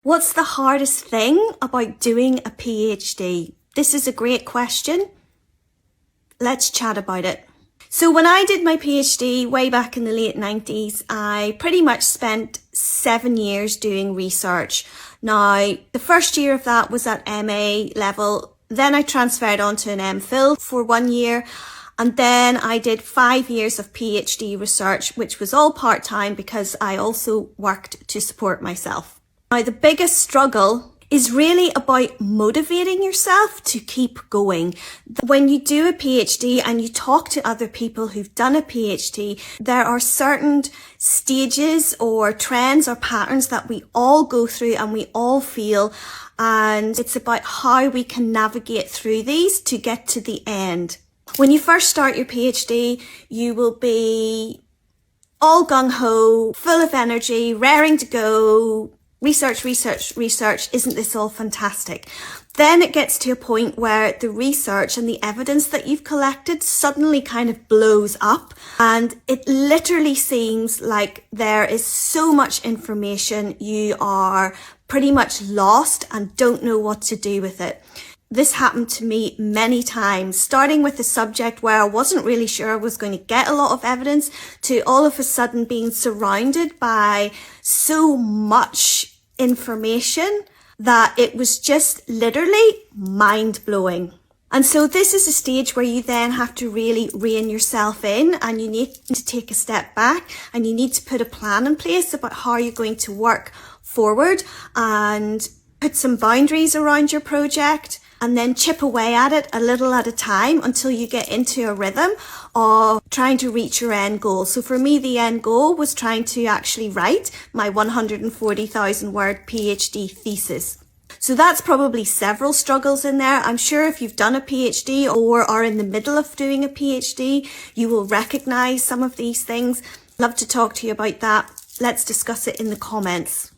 What's the hardest thing about doing a PhD? This is a great question. Let's chat about it. So when I did my PhD way back in the late 90s, I pretty much spent 7 years doing research. Now, the first year of that was at MA level. Then I transferred on to an MPhil for 1 year. And then I did 5 years of PhD research, which was all part-time because I also worked to support myself. Now, the biggest struggle is really about motivating yourself to keep going. When you do a PhD and you talk to other people who've done a PhD, there are certain stages or trends or patterns that we all go through and we all feel, and it's about how we can navigate through these to get to the end. When you first start your PhD, you will be all gung-ho, full of energy, raring to go. Research, isn't this all fantastic? Then it gets to a point where the research and the evidence that you've collected suddenly kind of blows up, and it literally seems like there is so much information, you are pretty much lost and don't know what to do with it. This happened to me many times, starting with a subject where I wasn't really sure I was going to get a lot of evidence, to all of a sudden being surrounded by so much information that it was just literally mind-blowing. And so this is a stage where you then have to really rein yourself in, and you need to take a step back and you need to put a plan in place about how you're going to work forward and put some boundaries around your project, and then chip away at it a little at a time until you get into a rhythm of trying to reach your end goal. So for me, the end goal was trying to actually write my 140,000 word PhD thesis. So that's probably several struggles in there. I'm sure if you've done a PhD or are in the middle of doing a PhD, you will recognize some of these things. Love to talk to you about that. Let's discuss it in the comments.